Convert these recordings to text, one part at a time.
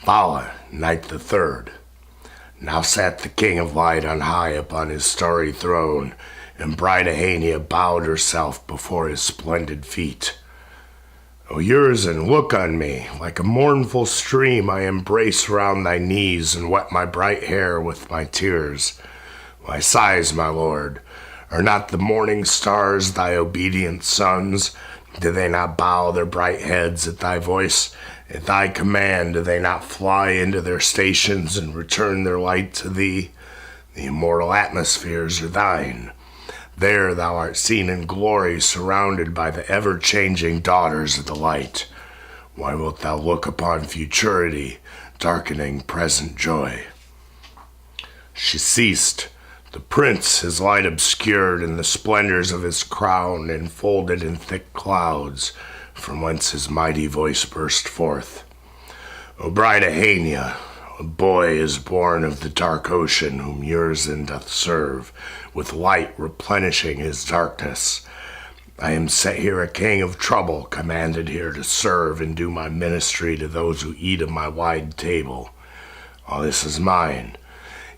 Vala, night the third. Now sat the king of light on high upon his starry throne, and bright Ahania bowed herself before his splendid feet. O Urizen, look on me, like a mournful stream I embrace round thy knees and wet my bright hair with my tears. My sighs, my lord, are not the morning stars thy obedient sons? Do they not bow their bright heads at thy voice? At thy command do they not fly into their stations and return their light to thee? The immortal atmospheres are thine. There thou art seen in glory, surrounded by the ever-changing daughters of the light. Why wilt thou look upon futurity, darkening present joy? She ceased. The prince, his light obscured, and the splendors of his crown enfolded in thick clouds, from whence his mighty voice burst forth. O bright Ahania, a boy is born of the dark ocean, whom Urizen doth serve, with light replenishing his darkness. I am set here a king of trouble, commanded here to serve and do my ministry to those who eat of my wide table. All this is mine,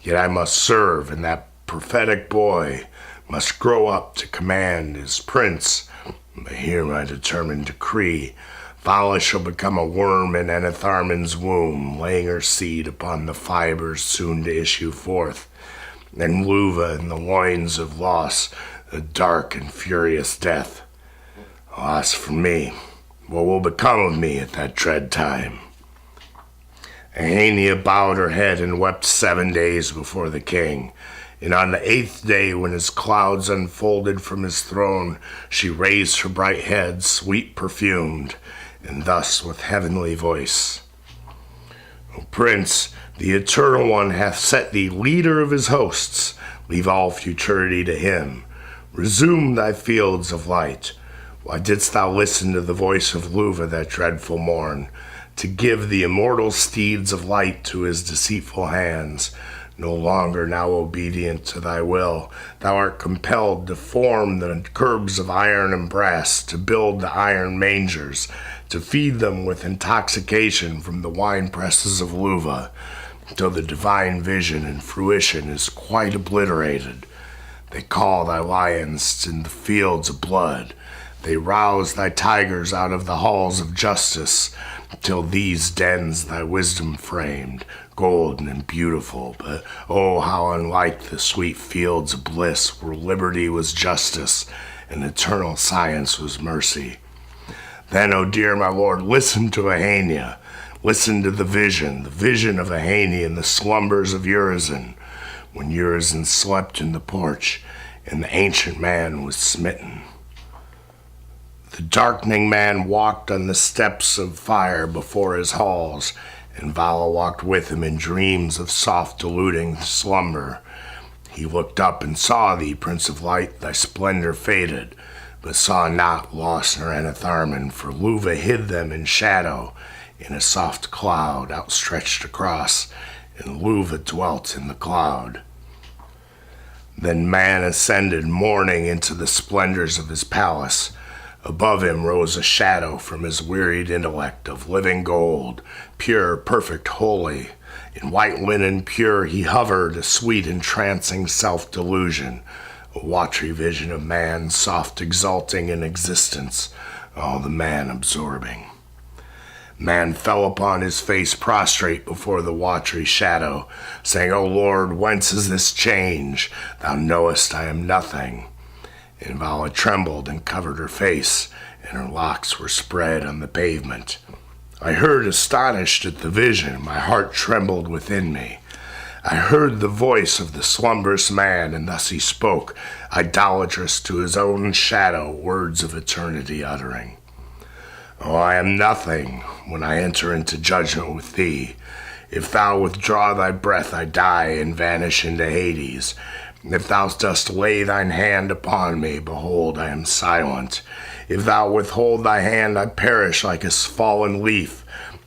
yet I must serve, and that prophetic boy must grow up to command as prince. But hear my determined decree. Vala shall become a worm in Enitharmon's womb, laying her seed upon the fibers soon to issue forth, and Luva in the loins of loss, a dark and furious death. Alas for me, what will become of me at that dread time? Ahania bowed her head and wept 7 days before the king. And on the 8th day, when his clouds unfolded from his throne, she raised her bright head, sweet perfumed, and thus with heavenly voice: O Prince, the Eternal One hath set thee leader of his hosts. Leave all futurity to him. Resume thy fields of light. Why didst thou listen to the voice of Luva that dreadful morn, to give the immortal steeds of light to his deceitful hands? No longer now obedient to thy will, thou art compelled to form the curbs of iron and brass, to build the iron mangers, to feed them with intoxication from the wine presses of Luva, till the divine vision and fruition is quite obliterated. They call thy lions in the fields of blood. They rouse thy tigers out of the halls of justice, till these dens thy wisdom framed, golden and beautiful, but oh, how unlike the sweet fields of bliss, where liberty was justice and eternal science was mercy. Then, O dear my lord, listen to Ahania. Listen to the vision of Ahania in the slumbers of Urizen, when Urizen slept in the porch and the ancient man was smitten. The darkening man walked on the steps of fire before his halls, and Vala walked with him in dreams of soft deluding slumber. He looked up and saw thee, Prince of Light, thy splendor faded, but saw not Lost nor Enitharmon, for Luva hid them in shadow, in a soft cloud outstretched across, and Luva dwelt in the cloud. Then man ascended mourning into the splendors of his palace. Above him rose a shadow from his wearied intellect of living gold, pure, perfect, holy. In white linen pure he hovered, a sweet entrancing self-delusion, a watery vision of man, soft exulting in existence, all the man absorbing. Man fell upon his face prostrate before the watery shadow, saying, O Lord, whence is this change? Thou knowest I am nothing. And Vala trembled and covered her face, and her locks were spread on the pavement. I heard astonished at the vision, my heart trembled within me. I heard the voice of the slumberous man, and thus he spoke, idolatrous to his own shadow, words of eternity uttering. Oh, I am nothing when I enter into judgment with thee. If thou withdraw thy breath, I die and vanish into Hades. If thou dost lay thine hand upon me, behold, I am silent. If thou withhold thy hand, I perish like a fallen leaf.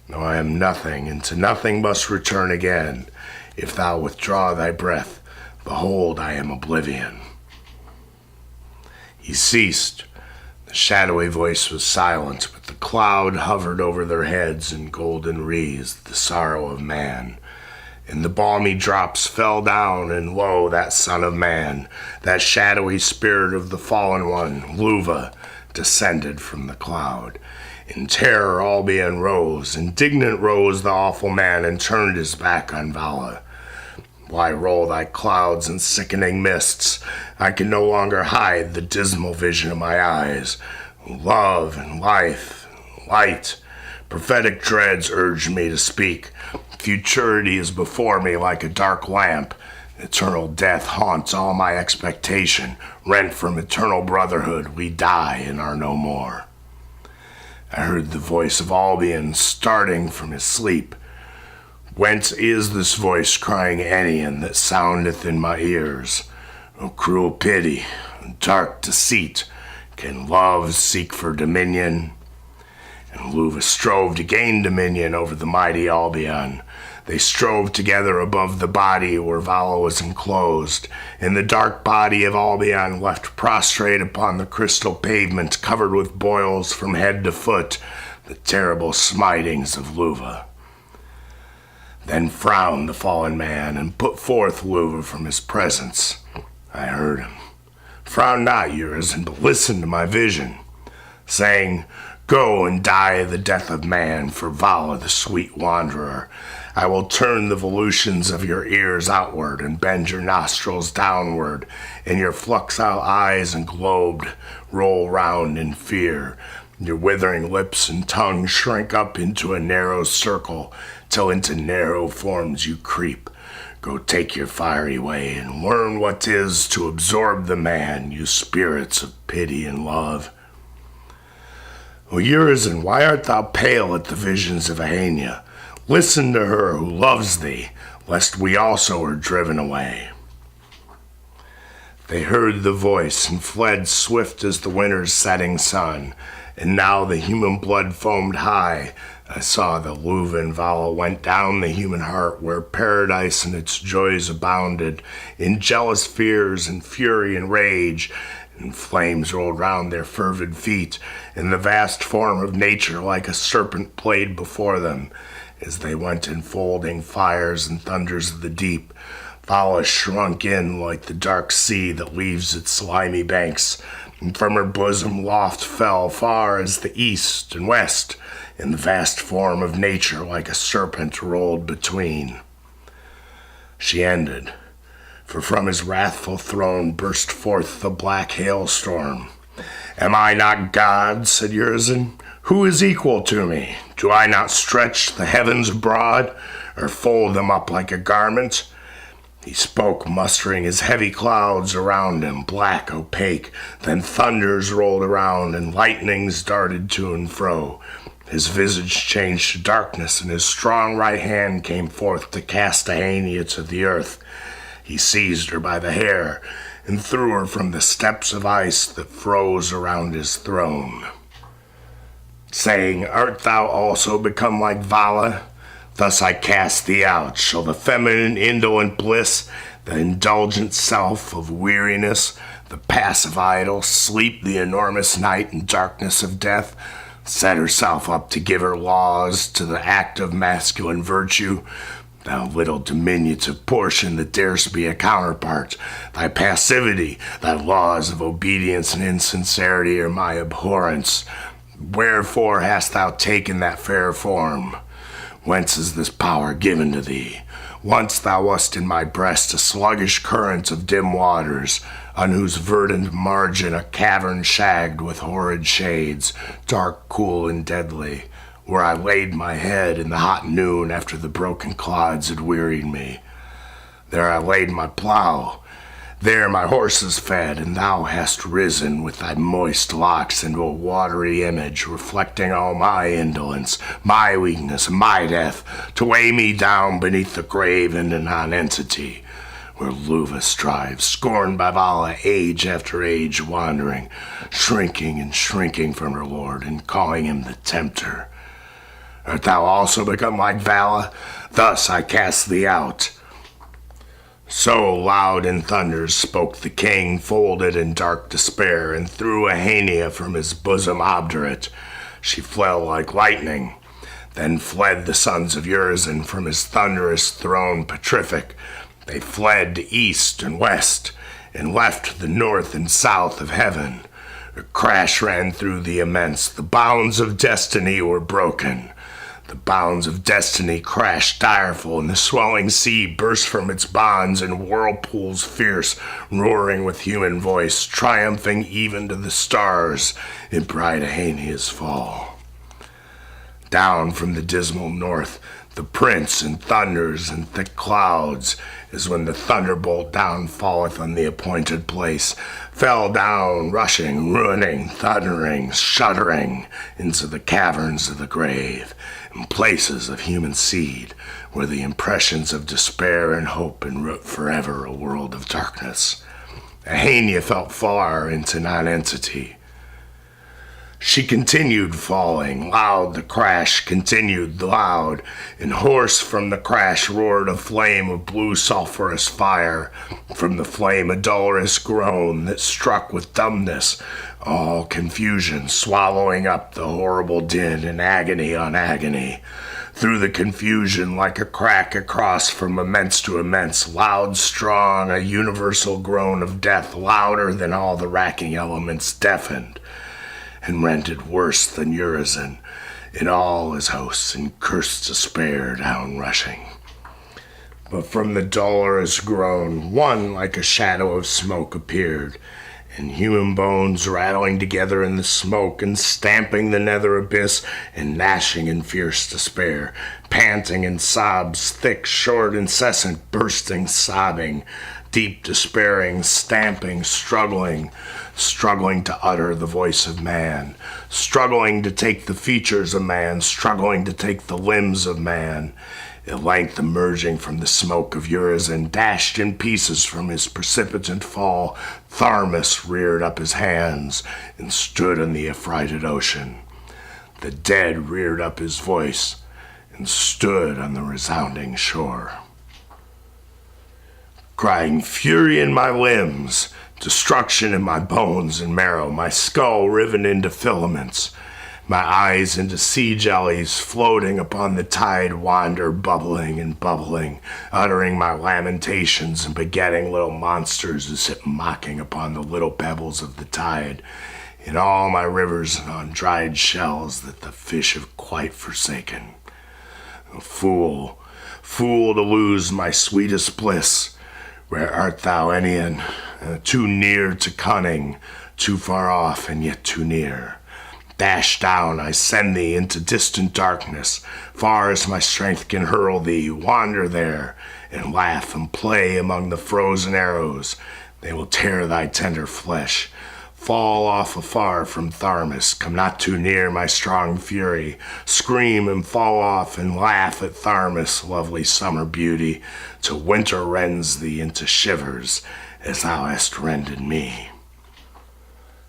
No, I am nothing, and to nothing must return again. If thou withdraw thy breath, behold, I am oblivion. He ceased. The shadowy voice was silent, but the cloud hovered over their heads in golden wreaths, the sorrow of man. And the balmy drops fell down, and lo, that son of man, that shadowy spirit of the fallen one, Luva, descended from the cloud. In terror Albion rose, indignant rose the awful man, and turned his back on Vala. Why roll thy clouds and sickening mists? I can no longer hide the dismal vision of my eyes. Love and life, light, prophetic dreads urge me to speak. Futurity is before me like a dark lamp. Eternal death haunts all my expectation. Rent from eternal brotherhood, we die and are no more. I heard the voice of Albion starting from his sleep. Whence is this voice crying Enian that soundeth in my ears? O cruel pity, dark deceit, can love seek for dominion? And Luva strove to gain dominion over the mighty Albion. They strove together above the body where Vala was enclosed, and the dark body of Albion left prostrate upon the crystal pavement covered with boils from head to foot, the terrible smitings of Luva. Then frowned the fallen man and put forth Luva from his presence. I heard him. Frown not, Urizen, but listen to my vision, saying, Go and die the death of man for Vala the sweet wanderer. I will turn the volutions of your ears outward and bend your nostrils downward, and your flux-out eyes and globed roll round in fear. Your withering lips and tongue shrink up into a narrow circle, till into narrow forms you creep. Go take your fiery way and learn what 'tis to absorb the man, you spirits of pity and love. O Urizen, why art thou pale at the visions of Ahania? Listen to her who loves thee, lest we also are driven away. They heard the voice and fled swift as the winter's setting sun, and now the human blood foamed high. I saw that Luva and Vala went down the human heart where paradise and its joys abounded, in jealous fears and fury and rage, and flames rolled round their fervid feet, and the vast form of nature like a serpent played before them. As they went enfolding fires and thunders of the deep, Vala shrunk in like the dark sea that leaves its slimy banks, and from her bosom loft fell far as the east and west, and the vast form of nature like a serpent rolled between. She ended, for from his wrathful throne burst forth the black hailstorm. Am I not God, said Urizen? Who is equal to me? Do I not stretch the heavens abroad, or fold them up like a garment? He spoke, mustering his heavy clouds around him, black, opaque. Then thunders rolled around, and lightnings darted to and fro. His visage changed to darkness, and his strong right hand came forth to cast Ahania to the earth. He seized her by the hair, and threw her from the steps of ice that froze around his throne, saying, Art thou also become like Vala? Thus I cast thee out. Shall the feminine indolent bliss, the indulgent self of weariness, the passive idle, sleep the enormous night and darkness of death, set herself up to give her laws to the act of masculine virtue? Thou little diminutive portion that darest be a counterpart, thy passivity, thy laws of obedience and insincerity are my abhorrence. Wherefore hast thou taken that fair form? Whence is this power given to thee? Once thou wast in my breast a sluggish current of dim waters, on whose verdant margin a cavern shagged with horrid shades, dark, cool, and deadly, where I laid my head in the hot noon after the broken clods had wearied me. There I laid my plough, there my horses fed, and thou hast risen with thy moist locks into a watery image, reflecting all my indolence, my weakness, my death, to weigh me down beneath the grave into nonentity, where Luva strives, scorned by Vala, age after age wandering, shrinking and shrinking from her lord, and calling him the tempter. Art thou also become like Vala? Thus I cast thee out. So loud in thunders spoke the king, folded in dark despair, and threw a Hania from his bosom obdurate. She fell like lightning. Then fled the sons of Urizen from his thunderous throne petrific. They fled to east and west, and left the north and south of heaven. A crash ran through the immense. The bounds of destiny were broken. The bounds of destiny crashed direful, and the swelling sea burst from its bonds in whirlpools fierce, roaring with human voice, triumphing even to the stars in bright Ahania's fall. Down from the dismal north, the prince in thunders and thick clouds, as when the thunderbolt down falleth on the appointed place, fell down, rushing, ruining, thundering, shuddering into the caverns of the grave, in places of human seed, where the impressions of despair and hope enroot forever a world of darkness. Ahania felt far into nonentity. She continued falling. Loud the crash continued loud, and hoarse from the crash roared a flame of blue sulphurous fire. From the flame a dolorous groan that struck with dumbness, all confusion, swallowing up the horrible din in agony on agony. Through the confusion, like a crack across from immense to immense, loud, strong, a universal groan of death, louder than all the racking elements, deafened and rented worse than Urizen in all his hosts, and cursed despair down rushing. But from the dolorous groan, one like a shadow of smoke appeared, and human bones rattling together in the smoke, and stamping the nether abyss, and gnashing in fierce despair, panting in sobs, thick, short, incessant, bursting, sobbing, deep despairing, stamping, struggling to utter the voice of man, struggling to take the features of man, struggling to take the limbs of man. At length emerging from the smoke of Urizen, dashed in pieces from his precipitant fall, Tharmas reared up his hands and stood in the affrighted ocean. The dead reared up his voice and stood on the resounding shore, crying, "Fury in my limbs, destruction in my bones and marrow, my skull riven into filaments, my eyes into sea jellies floating upon the tide wander, bubbling and bubbling, uttering my lamentations and begetting little monsters who sit mocking upon the little pebbles of the tide, in all my rivers and on dried shells that the fish have quite forsaken. Fool, fool to lose my sweetest bliss. Where art thou, Enian? Too near to cunning, too far off and yet too near. Dash down, I send thee into distant darkness, far as my strength can hurl thee. Wander there, and laugh and play among the frozen arrows. They will tear thy tender flesh. Fall off afar from Tharmas, come not too near my strong fury. Scream and fall off and laugh at Tharmas, lovely summer beauty, till winter rends thee into shivers, as thou hast rended me."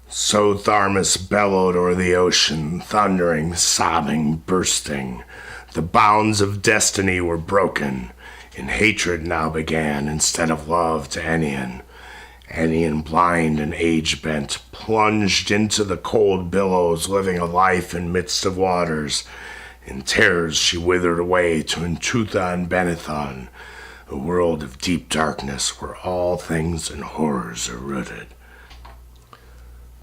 So Tharmas bellowed o'er the ocean, thundering, sobbing, bursting. The bounds of destiny were broken, and hatred now began instead of love to Enian. Enian, blind and age-bent, plunged into the cold billows, living a life in midst of waters. In terrors she withered away to Entutha and Benethon, a world of deep darkness where all things and horrors are rooted.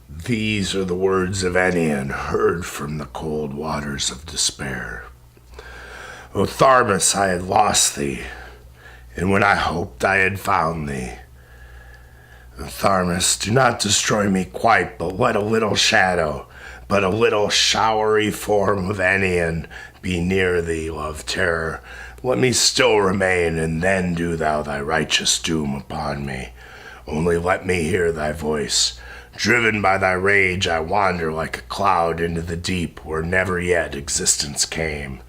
These are the words of Enian, heard from the cold waters of despair. O Tharmas, I had lost thee, and when I hoped I had found thee. Tharmas, do not destroy me quite, but let a little shadow, but a little showery form of Enian be near thee, love-terror. Let me still remain, and then do thou thy righteous doom upon me. Only let me hear thy voice. Driven by thy rage, I wander like a cloud into the deep where never yet existence came.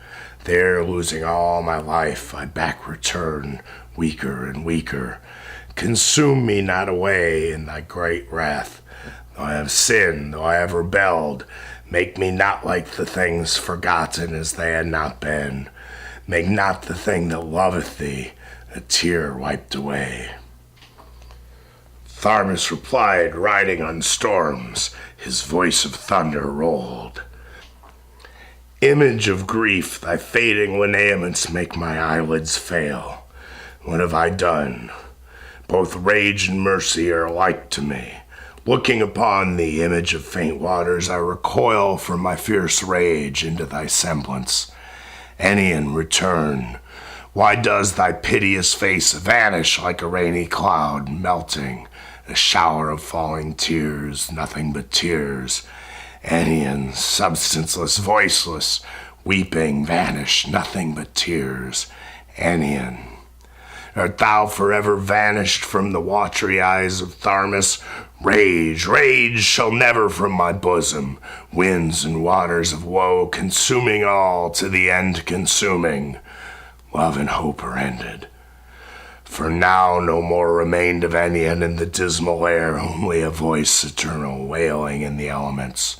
There, losing all my life, I back return, weaker and weaker. Consume me not away in thy great wrath. Though I have sinned, though I have rebelled, make me not like the things forgotten as they had not been. Make not the thing that loveth thee a tear wiped away. Tharmas replied, riding on storms, his voice of thunder rolled. Image of grief, thy fading lineaments make my eyelids fail. What have I done? Both rage and mercy are alike to me. Looking upon thee, image of faint waters, I recoil from my fierce rage into thy semblance. Ennian, return. Why does thy piteous face vanish like a rainy cloud, melting, a shower of falling tears, nothing but tears? Ennian, substanceless, voiceless, weeping, vanish, nothing but tears. Ennian, art thou forever vanished from the watery eyes of Tharmas? Rage, rage shall never from my bosom, winds and waters of woe consuming all to the end consuming. Love and hope are ended. For now no more remained of Ennian in the dismal air, only a voice eternal wailing in the elements.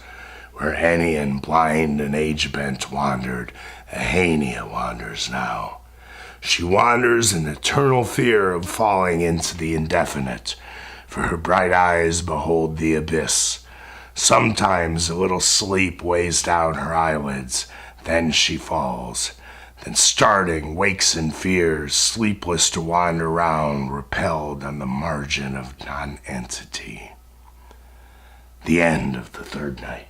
Where Ennian, blind and age-bent, wandered, Ahania wanders now. She wanders in eternal fear of falling into the indefinite, for her bright eyes behold the abyss. Sometimes a little sleep weighs down her eyelids, then she falls. Then starting, wakes in fears, sleepless to wander round, repelled on the margin of non-entity. The end of the third night.